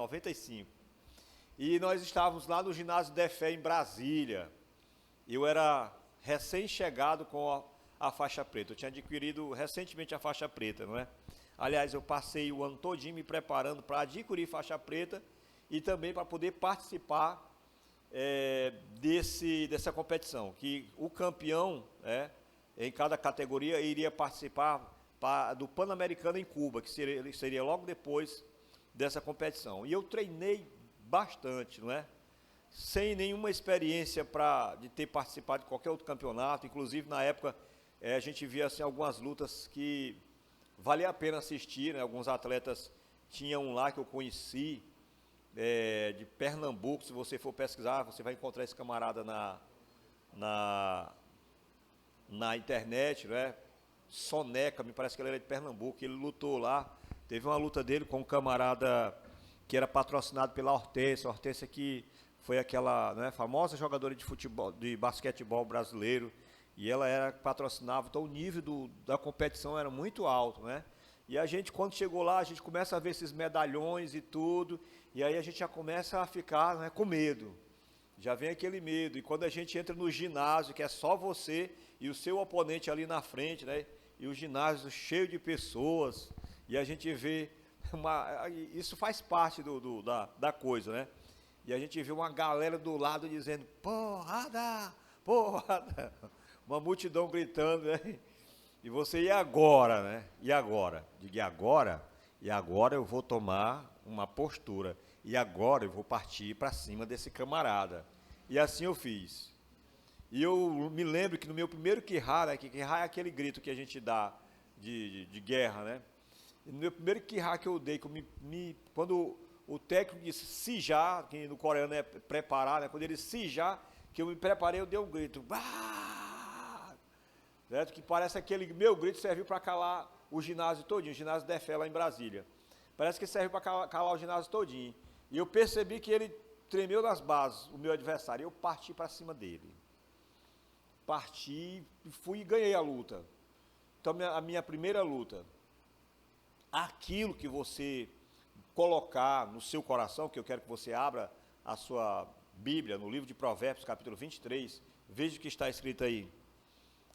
95. E nós estávamos lá no ginásio Defé, em Brasília. Eu era recém-chegado com a faixa preta. Eu tinha adquirido recentemente a faixa preta, não é? Aliás, eu passei o ano todinho me preparando para adquirir faixa preta e também para poder participar dessa competição, que o campeão, em cada categoria, iria participar do Pan-Americano em Cuba, que seria logo depois dessa competição. E eu treinei bastante, não é? Sem nenhuma experiência de ter participado de qualquer outro campeonato. Inclusive, na época, a gente via assim, algumas lutas que valia a pena assistir, né? Alguns atletas tinham um lá que eu conheci, de Pernambuco. Se você for pesquisar, você vai encontrar esse camarada na internet, né? Soneca, me parece que ele era de Pernambuco, ele lutou lá. Teve uma luta dele com um camarada que era patrocinado pela Hortência, que foi aquela, né, famosa jogadora de futebol, de basquetebol brasileiro, e ela patrocinava, então o nível da competição era muito alto, né? E a gente, quando chegou lá, a gente começa a ver esses medalhões e tudo, e aí a gente já começa a ficar, né, com medo. Já vem aquele medo, e quando a gente entra no ginásio, que é só você e o seu oponente ali na frente, né? E o ginásio cheio de pessoas, e a gente vê isso faz parte da coisa, né? E a gente vê uma galera do lado dizendo, porrada, porrada, uma multidão gritando, né? E você, e agora, né? E agora? Diga, e agora eu vou tomar uma postura, e agora eu vou partir para cima desse camarada. E assim eu fiz. E eu me lembro que no meu primeiro quirrá, né, que quirrá é aquele grito que a gente dá de guerra, né? E no meu primeiro quirrá que eu dei, quando o técnico disse sijar, que no coreano é preparar, né? Quando ele sijar, que eu me preparei, eu dei um grito. Ah! Certo? Que parece aquele meu grito serviu para calar o ginásio todinho, o ginásio Defé lá em Brasília. Parece que serviu para calar o ginásio todinho. E eu percebi que ele tremeu nas bases, o meu adversário. Eu parti para cima dele. Parti, fui e ganhei a luta. Então, a minha primeira luta. Aquilo que você colocar no seu coração, que eu quero que você abra a sua Bíblia, no livro de Provérbios, capítulo 23, veja o que está escrito aí.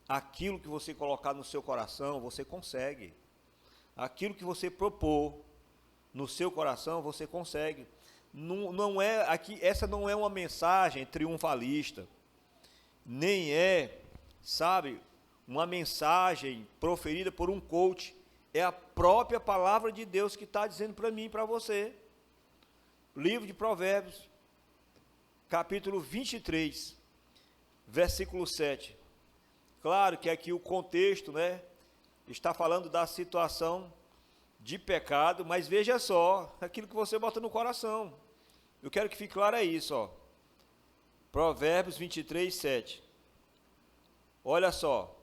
Aquilo que você colocar no seu coração, você consegue. Aquilo que você propor no seu coração, você consegue. Essa não é uma mensagem triunfalista, nem é, sabe, uma mensagem proferida por um coach. É a própria palavra de Deus que está dizendo para mim e para você. Livro de Provérbios, capítulo 23, versículo 7. Claro que aqui o contexto, né, está falando da situação de pecado, mas veja só, aquilo que você bota no coração. Eu quero que fique claro isso, ó. Provérbios 23, 7. Olha só.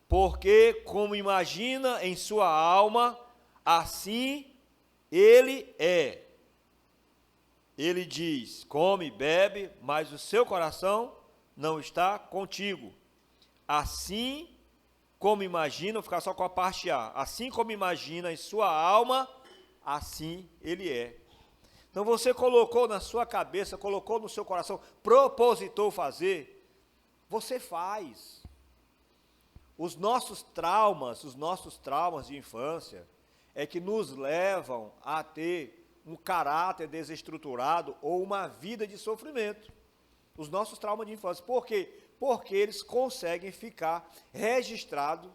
Porque como imagina em sua alma, assim ele é. Ele diz, come e bebe, mas o seu coração não está contigo. Assim como imagina, vou ficar só com a parte A, assim como imagina em sua alma, assim ele é. Então você colocou na sua cabeça, colocou no seu coração, propositou fazer, você faz. Os nossos traumas de infância, é que nos levam a ter um caráter desestruturado ou uma vida de sofrimento. Os nossos traumas de infância. Por quê? Porque eles conseguem ficar registrados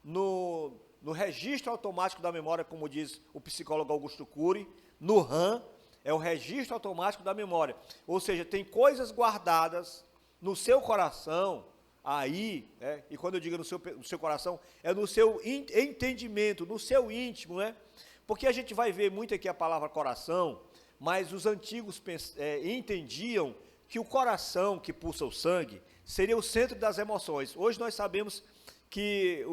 no registro automático da memória, como diz o psicólogo Augusto Cury, no RAM, é o registro automático da memória. Ou seja, tem coisas guardadas no seu coração, aí, e quando eu digo no seu coração, é no seu entendimento, no seu íntimo, né? Porque a gente vai ver muito aqui a palavra coração, mas os antigos entendiam que o coração que pulsa o sangue seria o centro das emoções. Hoje nós sabemos que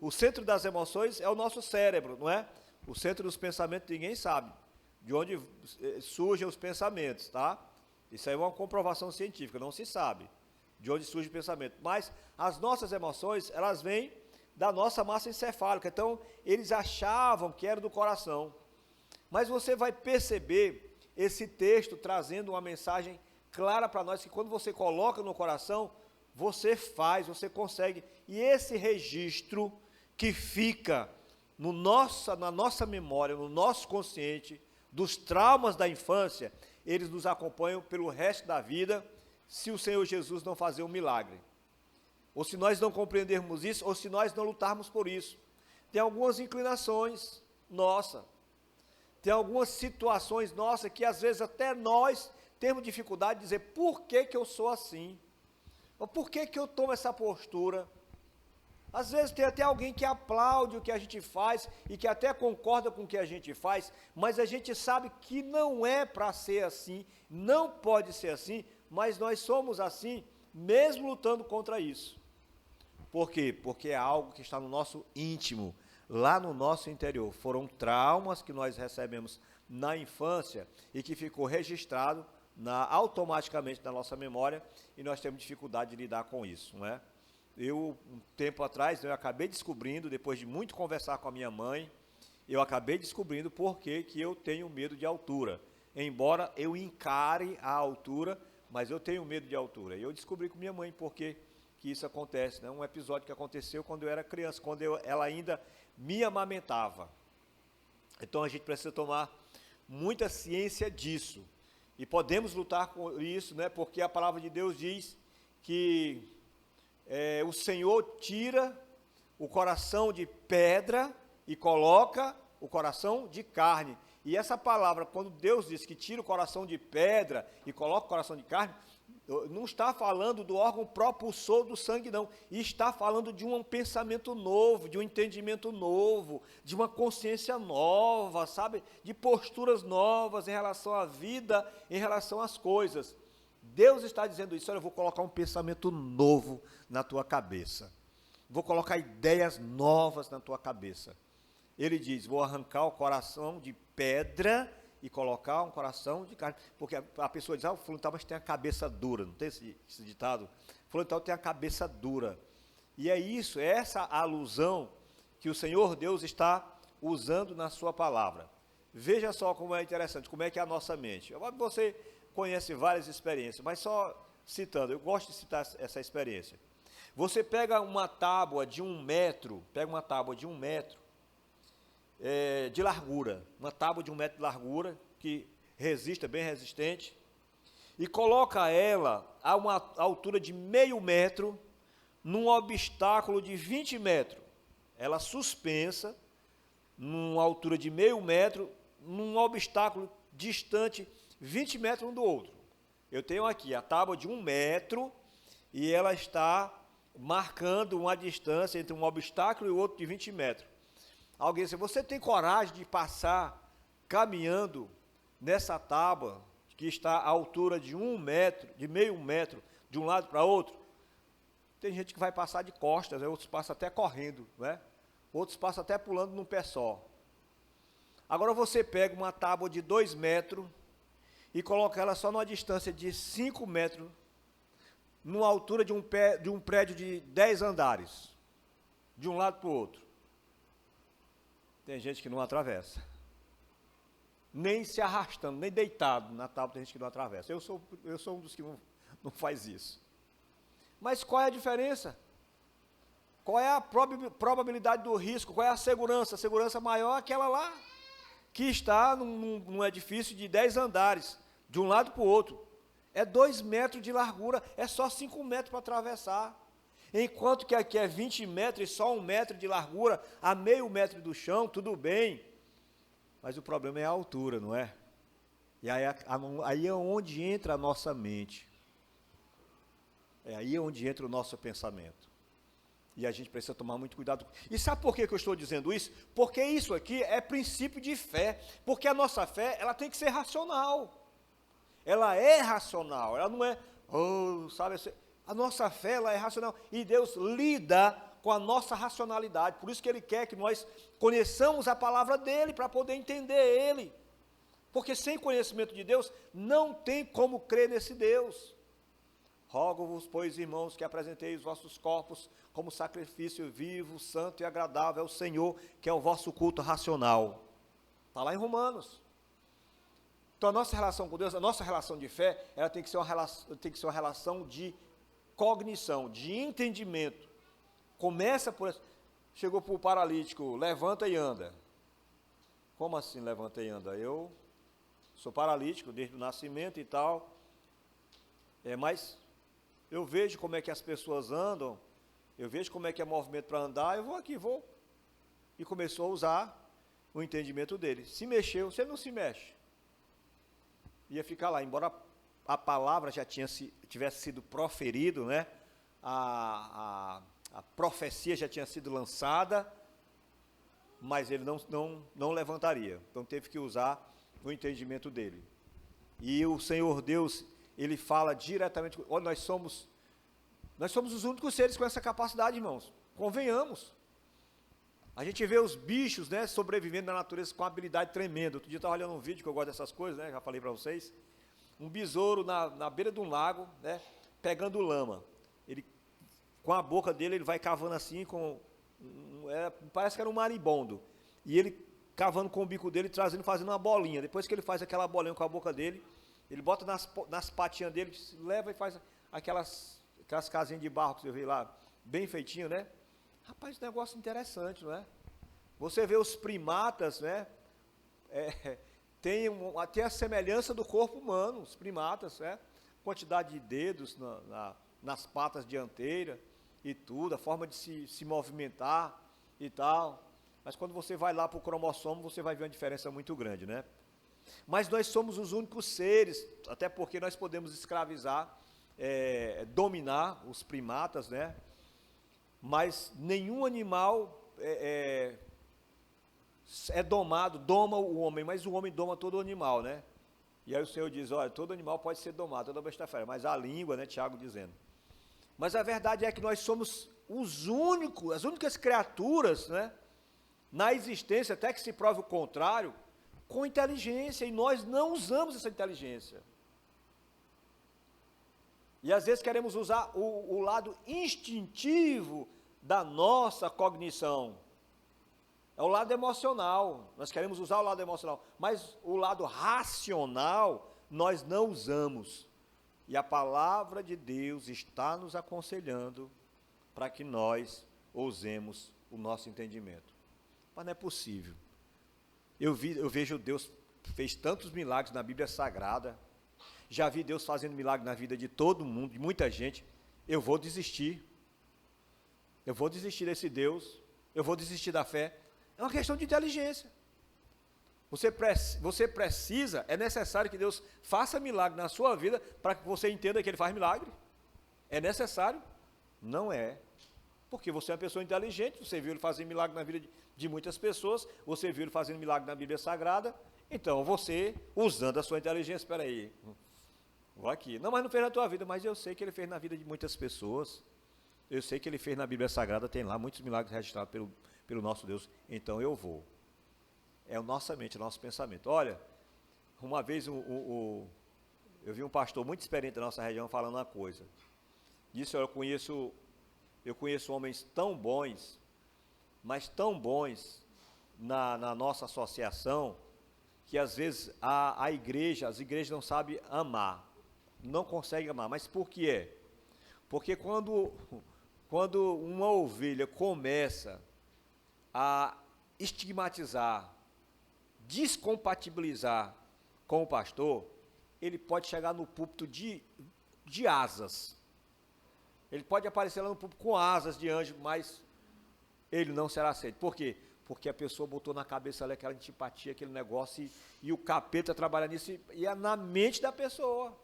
o centro das emoções é o nosso cérebro, não é? O centro dos pensamentos ninguém sabe de onde surgem os pensamentos, tá? Isso aí é uma comprovação científica, não se sabe de onde surge o pensamento. Mas as nossas emoções, elas vêm da nossa massa encefálica. Então, eles achavam que era do coração. Mas você vai perceber esse texto trazendo uma mensagem clara para nós, que quando você coloca no coração, você faz, você consegue. E esse registro que fica na nossa memória, no nosso consciente, dos traumas da infância, eles nos acompanham pelo resto da vida, se o Senhor Jesus não fazer um milagre. Ou se nós não compreendermos isso, ou se nós não lutarmos por isso. Tem algumas inclinações nossas, tem algumas situações nossas que às vezes até nós temos dificuldade de dizer por que eu sou assim, ou por que eu tomo essa postura. Às vezes tem até alguém que aplaude o que a gente faz e que até concorda com o que a gente faz, mas a gente sabe que não é para ser assim, não pode ser assim, mas nós somos assim, mesmo lutando contra isso. Por quê? Porque é algo que está no nosso íntimo, lá no nosso interior. Foram traumas que nós recebemos na infância e que ficou registrado automaticamente na nossa memória, e nós temos dificuldade de lidar com isso, não é? Um tempo atrás, eu acabei descobrindo, depois de muito conversar com a minha mãe, eu acabei descobrindo por que eu tenho medo de altura. Embora eu encare a altura, mas eu tenho medo de altura. E eu descobri com minha mãe por que isso acontece, né? Um episódio que aconteceu quando eu era criança, quando ela ainda me amamentava. Então a gente precisa tomar muita ciência disso. E podemos lutar com isso, né? Porque a palavra de Deus diz que o Senhor tira o coração de pedra e coloca o coração de carne. E essa palavra, quando Deus diz que tira o coração de pedra e coloca o coração de carne, não está falando do órgão propulsor do sangue, não. E está falando de um pensamento novo, de um entendimento novo, de uma consciência nova, sabe? De posturas novas em relação à vida, em relação às coisas. Deus está dizendo isso: olha, eu vou colocar um pensamento novo na tua cabeça. Vou colocar ideias novas na tua cabeça. Ele diz: vou arrancar o coração de pedra e colocar um coração de carne. Porque a pessoa diz: o fulano tal, mas tem a cabeça dura. Não tem esse ditado? Fulano tal tem a cabeça dura. E é isso, é essa alusão que o Senhor Deus está usando na sua palavra. Veja só como é interessante, como é que é a nossa mente. Você conhece várias experiências, mas só citando, eu gosto de citar essa experiência. Você pega uma tábua de 1 metro, de largura, uma tábua de 1 metro de largura, que resiste, é bem resistente, e coloca ela a uma altura de meio metro, num obstáculo de 20 metros. Ela suspensa, numa altura de meio metro, num obstáculo distante 20 metros um do outro. Eu tenho aqui a tábua de 1 metro, e ela está marcando uma distância entre um obstáculo e o outro de 20 metros. Alguém diz: você tem coragem de passar caminhando nessa tábua que está à altura de 1 metro, de meio metro, de um lado para outro? Tem gente que vai passar de costas, né? Outros passam até correndo, né? Outros passam até pulando num pé só. Agora você pega uma tábua de 2 metros e coloca ela só numa distância de 5 metros, numa altura de um prédio de 10 andares, de um lado para o outro. Tem gente que não atravessa. Nem se arrastando, nem deitado na tábua tem gente que não atravessa. Eu sou um dos que não faz isso. Mas qual é a diferença? Qual é a probabilidade do risco? Qual é a segurança? A segurança maior é aquela lá, que está num edifício de 10 andares, de um lado para o outro. É 2 metros de largura, é só 5 metros para atravessar. Enquanto que aqui é 20 metros e só 1 metro de largura, a meio metro do chão, tudo bem. Mas o problema é a altura, não é? E aí é onde entra a nossa mente. É aí onde entra o nosso pensamento. E a gente precisa tomar muito cuidado. E sabe por que eu estou dizendo isso? Porque isso aqui é princípio de fé. Porque a nossa fé, ela tem que ser racional. Ela é racional, ela não é, sabe, a nossa fé, ela é racional. E Deus lida com a nossa racionalidade. Por isso que Ele quer que nós conheçamos a palavra dEle, para poder entender Ele. Porque sem conhecimento de Deus, não tem como crer nesse Deus. Rogo-vos, pois, irmãos, que apresenteis os vossos corpos como sacrifício vivo, santo e agradável ao Senhor, que é o vosso culto racional. Está lá em Romanos. Então, a nossa relação com Deus, a nossa relação de fé, ela tem que ser uma relação de cognição, de entendimento. Começa por... Chegou para o paralítico, levanta e anda. Como assim levanta e anda? Eu sou paralítico desde o nascimento e tal, mas eu vejo como é que as pessoas andam, eu vejo como é que é movimento para andar, eu vou. E começou a usar o entendimento dele. Se mexeu, você não se mexe. Ia ficar lá, embora a palavra já tivesse sido proferido, né? A profecia já tinha sido lançada, mas ele não levantaria. Então teve que usar o entendimento dele. E o Senhor Deus, ele fala diretamente, olha, nós somos os únicos seres com essa capacidade, irmãos. Convenhamos. A gente vê os bichos, né, sobrevivendo na natureza com uma habilidade tremenda. Outro dia eu estava olhando um vídeo, que eu gosto dessas coisas, né, já falei para vocês. Um besouro na beira de um lago, né, pegando lama. Ele, com a boca dele, ele vai cavando assim, parece que era um marimbondo. E ele cavando com o bico dele, fazendo uma bolinha. Depois que ele faz aquela bolinha com a boca dele, ele bota nas patinhas dele, leva e faz aquelas casinhas de barro que você vê lá, bem feitinho, né? Rapaz, negócio interessante, não é? Você vê os primatas, né? Tem a semelhança do corpo humano, os primatas, né? Quantidade de dedos nas patas dianteiras e tudo, a forma de se movimentar e tal. Mas quando você vai lá para o cromossomo, você vai ver uma diferença muito grande, né? Mas nós somos os únicos seres, até porque nós podemos escravizar, dominar os primatas, né? Mas nenhum animal doma o homem, mas o homem doma todo o animal, né? E aí o Senhor diz, olha, todo animal pode ser domado, toda besta fera, mas a língua, né, Tiago dizendo. Mas a verdade é que nós somos as únicas criaturas, né, na existência, até que se prove o contrário, com inteligência, e nós não usamos essa inteligência. E às vezes queremos usar o lado instintivo da nossa cognição. É o lado emocional, nós queremos usar o lado emocional, mas o lado racional nós não usamos. E a palavra de Deus está nos aconselhando para que nós usemos o nosso entendimento. Mas não é possível. Eu vejo Deus fez tantos milagres na Bíblia Sagrada, já vi Deus fazendo milagre na vida de todo mundo, de muita gente. Eu vou desistir desse Deus, eu vou desistir da fé. É uma questão de inteligência. Você precisa, é necessário que Deus faça milagre na sua vida para que você entenda que Ele faz milagre? É necessário? Não é. Porque você é uma pessoa inteligente, você viu Ele fazer milagre na vida de muitas pessoas, você viu Ele fazendo milagre na Bíblia Sagrada, então você, usando a sua inteligência, espera aí, vou aqui. Não, mas não fez na tua vida, mas eu sei que Ele fez na vida de muitas pessoas. Eu sei que Ele fez na Bíblia Sagrada, tem lá muitos milagres registrados pelo nosso Deus, então eu vou. É a nossa mente, o nosso pensamento. Olha, uma vez eu vi um pastor muito experiente da nossa região falando uma coisa. Disse, eu conheço homens tão bons, mas tão bons na nossa associação, que às vezes as igrejas não sabem amar, não conseguem amar. Mas por que é? Porque quando uma ovelha começa a estigmatizar, descompatibilizar com o pastor, ele pode chegar no púlpito de asas. Ele pode aparecer lá no púlpito com asas de anjo, mas ele não será aceito. Por quê? Porque a pessoa botou na cabeça ali aquela antipatia, aquele negócio, e o capeta trabalha nisso, e é na mente da pessoa.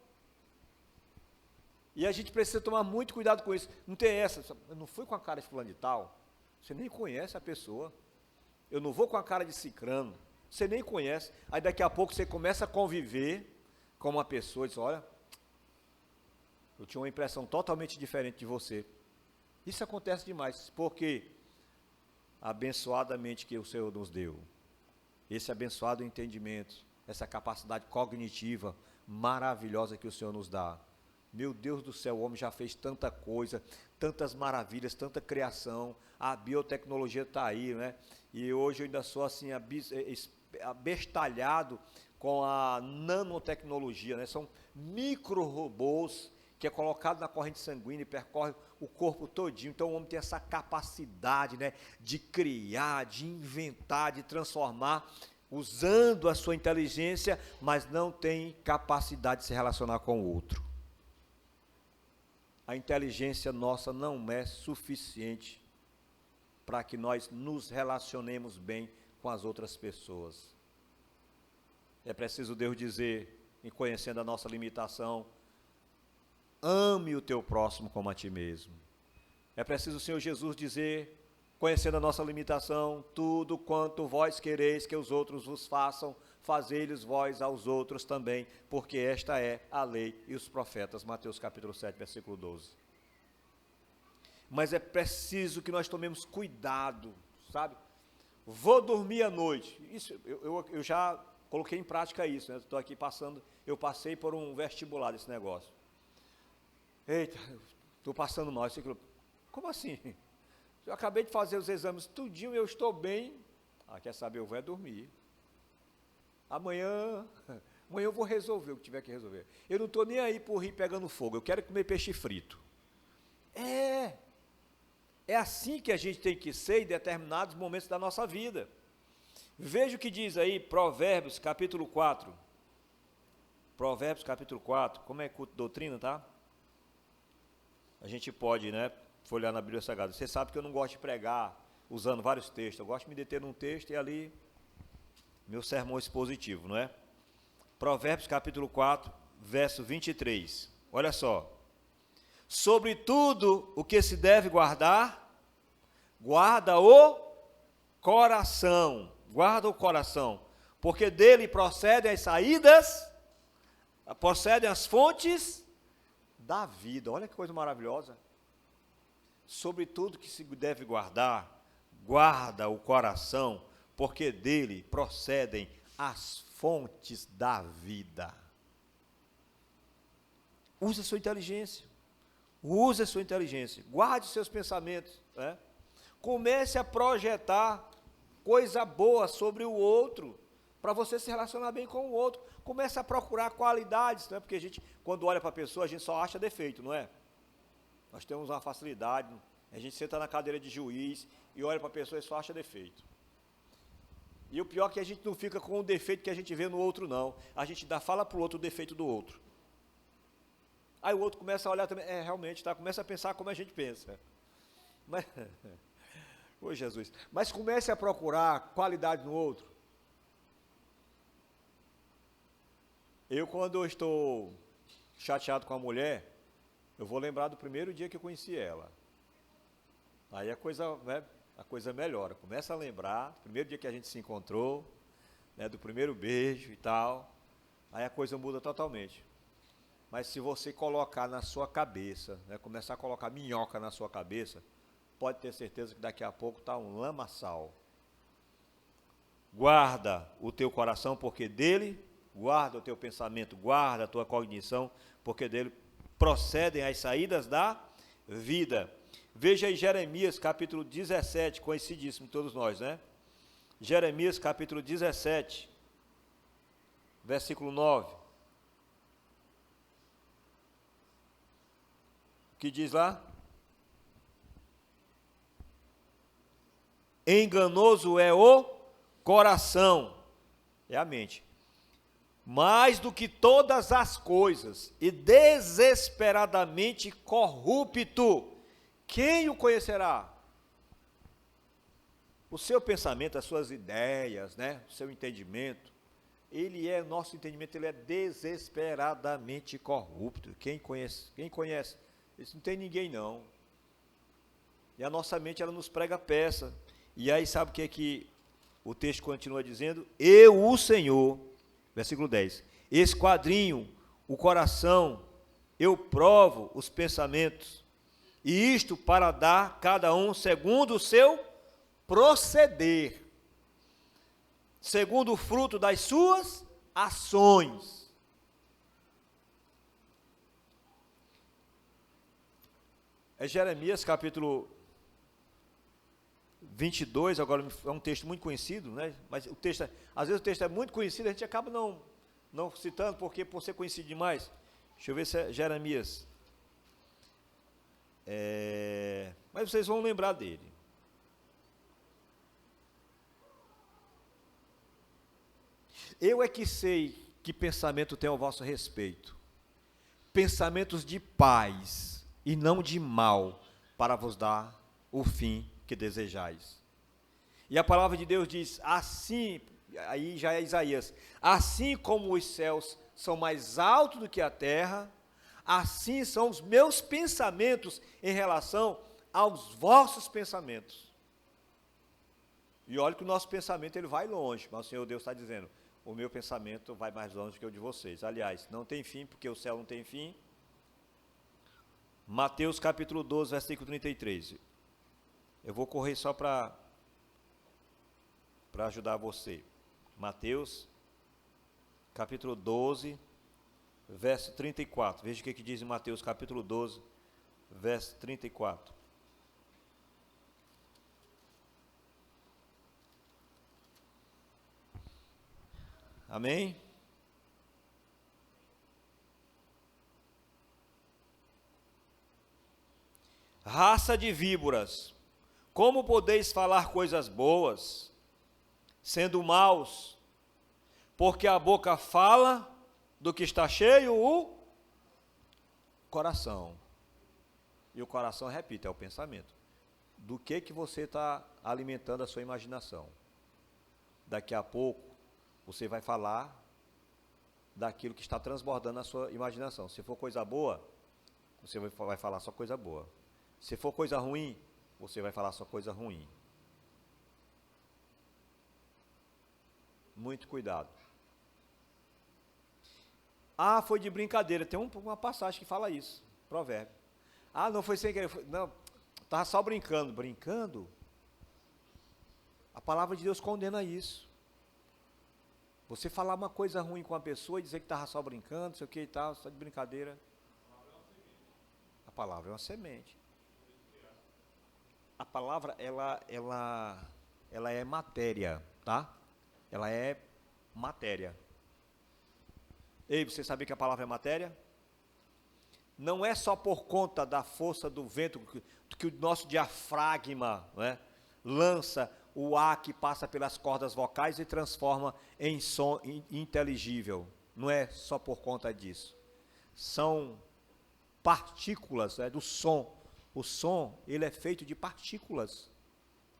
E a gente precisa tomar muito cuidado com isso. Não tem essa, eu não fui com a cara de fulano de tal, você nem conhece a pessoa. Eu não vou com a cara de cicrano, você nem conhece. Aí daqui a pouco você começa a conviver com uma pessoa e diz, olha, eu tinha uma impressão totalmente diferente de você. Isso acontece demais, porque abençoadamente que o Senhor nos deu, esse abençoado entendimento, essa capacidade cognitiva maravilhosa que o Senhor nos dá. Meu Deus do céu, o homem já fez tanta coisa, tantas maravilhas, tanta criação, a biotecnologia está aí, né? E hoje eu ainda sou assim, abestalhado com a nanotecnologia, né? São micro-robôs que é colocado na corrente sanguínea e percorre o corpo todinho. Então o homem tem essa capacidade, né, de criar, de inventar, de transformar, usando a sua inteligência, mas não tem capacidade de se relacionar com o outro. A inteligência nossa não é suficiente para que nós nos relacionemos bem com as outras pessoas. É preciso Deus dizer, em conhecendo a nossa limitação, ame o teu próximo como a ti mesmo. É preciso o Senhor Jesus dizer, conhecendo a nossa limitação, tudo quanto vós quereis que os outros vos façam, fazei-lhes vós aos outros também, porque esta é a lei e os profetas. Mateus capítulo 7, versículo 12. Mas é preciso que nós tomemos cuidado, sabe? Vou dormir à noite. Isso, eu já coloquei em prática isso, né? Estou aqui passando, eu passei por um vestibular desse negócio. Eita, estou passando mal. Como assim? Eu acabei de fazer os exames tudinho, eu estou bem. Quer saber, eu vou dormir. Amanhã eu vou resolver o que tiver que resolver. Eu não estou nem aí por rir pegando fogo, eu quero comer peixe frito. É assim que a gente tem que ser em determinados momentos da nossa vida. Veja o que diz aí, Provérbios capítulo 4. Provérbios capítulo 4, como é culto de doutrina, tá? A gente pode, né, folhear na Bíblia Sagrada. Você sabe que eu não gosto de pregar usando vários textos, eu gosto de me deter num texto e ali, meu sermão expositivo, não é? Provérbios capítulo 4, verso 23. Olha só. Sobre tudo o que se deve guardar, guarda o coração, porque dele procedem as saídas, procedem as fontes da vida. Olha que coisa maravilhosa. Sobre tudo que se deve guardar, guarda o coração, porque dele procedem as fontes da vida. Use a sua inteligência. Use a sua inteligência. Guarde os seus pensamentos, né? Comece a projetar coisa boa sobre o outro, para você se relacionar bem com o outro. Comece a procurar qualidades, né? Porque a gente, quando olha para a pessoa, a gente só acha defeito, não é? Nós temos uma facilidade, a gente senta na cadeira de juiz e olha para a pessoa e só acha defeito. E o pior é que a gente não fica com o defeito que a gente vê no outro, não. A gente fala para o outro o defeito do outro. Aí o outro começa a olhar também, realmente, tá? Começa a pensar como a gente pensa. Mas, ô Jesus, mas comece a procurar qualidade no outro. Eu, quando eu estou chateado com a mulher, eu vou lembrar do primeiro dia que eu conheci ela. Aí a coisa, né, a coisa melhora. Começa a lembrar, do primeiro dia que a gente se encontrou, né, do primeiro beijo e tal. Aí a coisa muda totalmente. Mas se você colocar na sua cabeça, né, começar a colocar minhoca na sua cabeça, pode ter certeza que daqui a pouco está um lamaçal. Guarda o teu coração, porque dele, guarda o teu pensamento, guarda a tua cognição, porque dele procedem as saídas da vida. Veja aí Jeremias capítulo 17, conhecidíssimo de todos nós, né? Jeremias capítulo 17, versículo 9. O que diz lá? Enganoso é o coração, é a mente, mais do que todas as coisas, e desesperadamente corrupto. Quem o conhecerá? O seu pensamento, as suas ideias, né? O seu entendimento, nosso entendimento, ele é desesperadamente corrupto. Quem conhece? Isso não tem ninguém, não. E a nossa mente, ela nos prega peça. E aí, sabe o que o texto continua dizendo? Eu, o Senhor, versículo 10, esquadrinho o coração, eu provo os pensamentos, e isto para dar cada um segundo o seu proceder, segundo o fruto das suas ações. É Jeremias capítulo 22, agora é um texto muito conhecido, né? Mas às vezes o texto é muito conhecido, a gente acaba não não citando porque por ser conhecido demais. Deixa eu ver se é Jeremias. Mas vocês vão lembrar dele. Eu é que sei que pensamento tem ao vosso respeito. Pensamentos de paz e não de mal, para vos dar o fim que desejais. E a palavra de Deus diz, assim, aí já é Isaías, assim como os céus são mais altos do que a terra, assim são os meus pensamentos em relação aos vossos pensamentos. E olha que o nosso pensamento ele vai longe, mas o Senhor Deus está dizendo, o meu pensamento vai mais longe que o de vocês. Aliás, não tem fim, porque o céu não tem fim. Mateus capítulo 12, versículo 33. Eu vou correr só para ajudar você. Mateus capítulo 12, verso 34. Veja o que diz em Mateus capítulo 12, verso 34. Amém? Raça de víboras, como podeis falar coisas boas, sendo maus? Porque a boca fala do que está cheio o coração. E o coração, repito, é o pensamento. Do que você está alimentando a sua imaginação. Daqui a pouco, você vai falar daquilo que está transbordando na sua imaginação. Se for coisa boa, você vai falar só coisa boa. Se for coisa ruim, você vai falar só coisa ruim. Muito cuidado. Ah, foi de brincadeira. Tem uma passagem que fala isso, provérbio. Ah, não foi sem querer. Não, estava só brincando. Brincando? A palavra de Deus condena isso. Você falar uma coisa ruim com a pessoa e dizer que estava só brincando, não sei o que e tal, só de brincadeira. A palavra é uma semente. A palavra, ela é matéria, tá? Ela é matéria. Ei, você sabia que a palavra é matéria? Não é só por conta da força do vento que o nosso diafragma, né, lança o ar que passa pelas cordas vocais e transforma em som inteligível. Não é só por conta disso. São partículas do som. O som, ele é feito de partículas.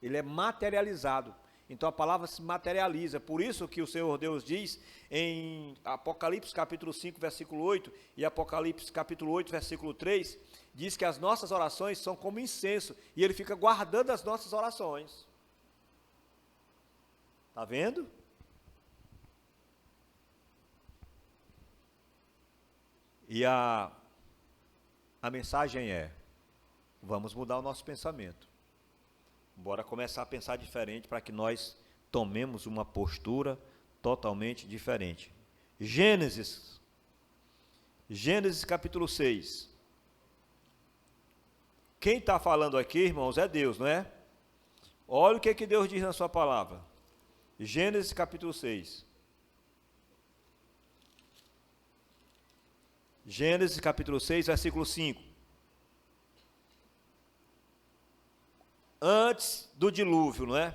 Ele é materializado. Então a palavra se materializa. Por isso que o Senhor Deus diz em Apocalipse capítulo 5, versículo 8 e Apocalipse capítulo 8, versículo 3, diz que as nossas orações são como incenso e Ele fica guardando as nossas orações. Está vendo? E a mensagem é, vamos mudar o nosso pensamento. Bora começar a pensar diferente para que nós tomemos uma postura totalmente diferente. Gênesis capítulo 6. Quem está falando aqui, irmãos, é Deus, não é? Olha o que Deus diz na sua palavra. Gênesis capítulo 6. Gênesis capítulo 6, versículo 5. Antes do dilúvio, não é?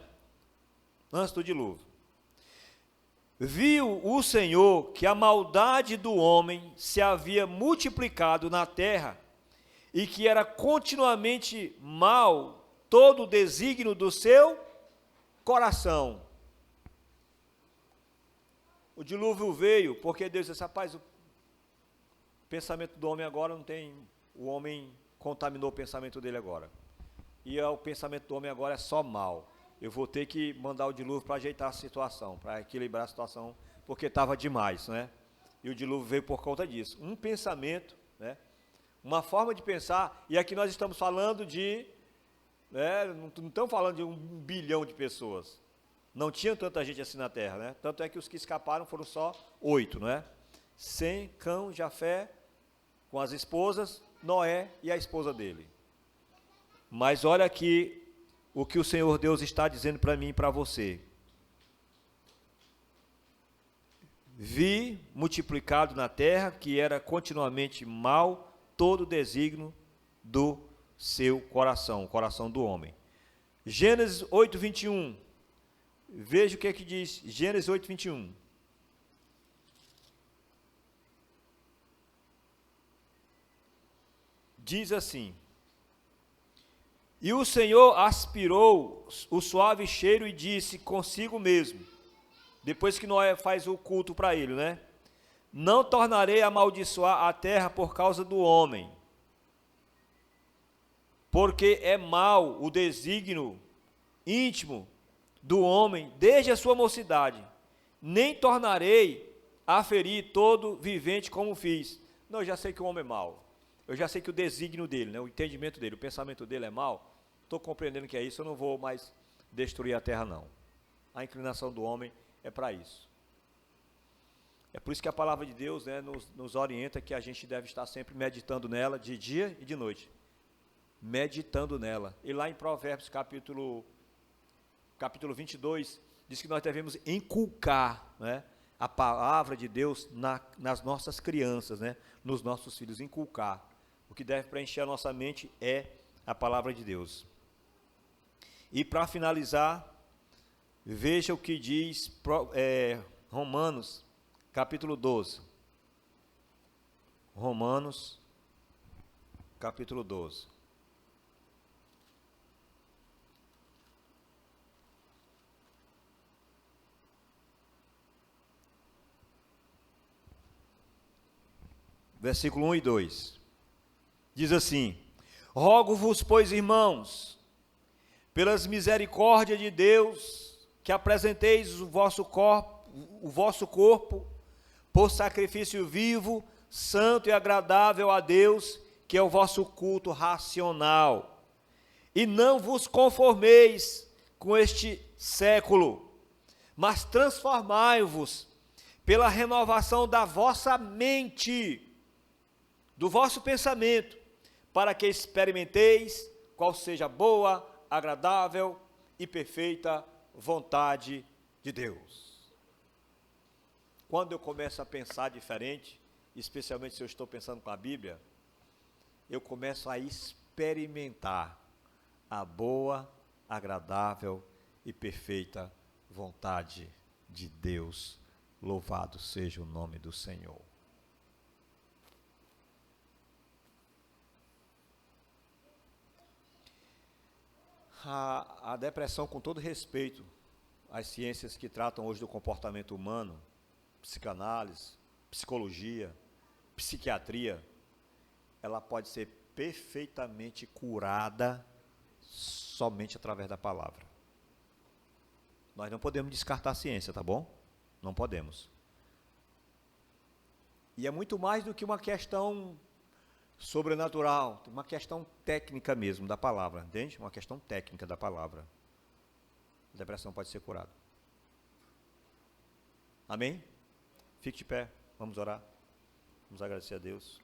Antes do dilúvio. Viu o Senhor que a maldade do homem se havia multiplicado na terra e que era continuamente mal todo o desígnio do seu coração. O dilúvio veio porque Deus disse, rapaz, o pensamento do homem agora não tem, o homem contaminou o pensamento dele agora. E o pensamento do homem agora é só mal. Eu vou ter que mandar o dilúvio para ajeitar a situação, para equilibrar a situação, porque estava demais, né? E o dilúvio veio por conta disso. Um pensamento, né? Uma forma de pensar, e aqui nós estamos falando de, né? Não estamos falando de 1 bilhão de pessoas. Não tinha tanta gente assim na Terra, né? Tanto é que os que escaparam foram só 8, não é? Sem, Cão, Jafé, com as esposas, Noé e a esposa dele. Mas olha aqui o que o Senhor Deus está dizendo para mim e para você. vi multiplicado na terra, que era continuamente mal, todo o desígnio do seu coração, o coração do homem. Gênesis 8, 21. Veja o que é que diz Gênesis 8, 21. Diz assim: e o Senhor aspirou o suave cheiro e disse consigo mesmo, depois que Noé faz o culto para ele, né? Não tornarei a amaldiçoar a terra por causa do homem, porque é mau o desígnio íntimo do homem desde a sua mocidade, nem tornarei a ferir todo vivente como fiz. Não, eu já sei que o homem é mau, eu já sei que o desígnio dele, né, o entendimento dele, o pensamento dele é mau, estou compreendendo que é isso, eu não vou mais destruir a terra não. A inclinação do homem é para isso. É por isso que a palavra de Deus, né, nos orienta que a gente deve estar sempre meditando nela, de dia e de noite. Meditando nela. E lá em Provérbios, capítulo 22, diz que nós devemos inculcar, né, a palavra de Deus nas nossas crianças, né, nos nossos filhos, inculcar. O que deve preencher a nossa mente é a palavra de Deus. E para finalizar, veja o que diz Romanos, capítulo 12. Romanos, capítulo 12. Versículo 1 e 2. Diz assim: rogo-vos, pois, irmãos, pelas misericórdias de Deus, que apresenteis o vosso corpo por sacrifício vivo, santo e agradável a Deus, que é o vosso culto racional. E não vos conformeis com este século, mas transformai-vos pela renovação da vossa mente, do vosso pensamento, para que experimenteis qual seja a boa, agradável e perfeita vontade de Deus. Quando eu começo a pensar diferente, especialmente se eu estou pensando com a Bíblia, eu começo a experimentar a boa, agradável e perfeita vontade de Deus. Louvado seja o nome do Senhor. A depressão, com todo respeito às ciências que tratam hoje do comportamento humano, psicanálise, psicologia, psiquiatria, ela pode ser perfeitamente curada somente através da palavra. Nós não podemos descartar a ciência, tá bom? Não podemos. E é muito mais do que uma questão sobrenatural, uma questão técnica mesmo da palavra, entende? Uma questão técnica da palavra. A depressão pode ser curada. Amém? Fique de pé, vamos orar. Vamos agradecer a Deus.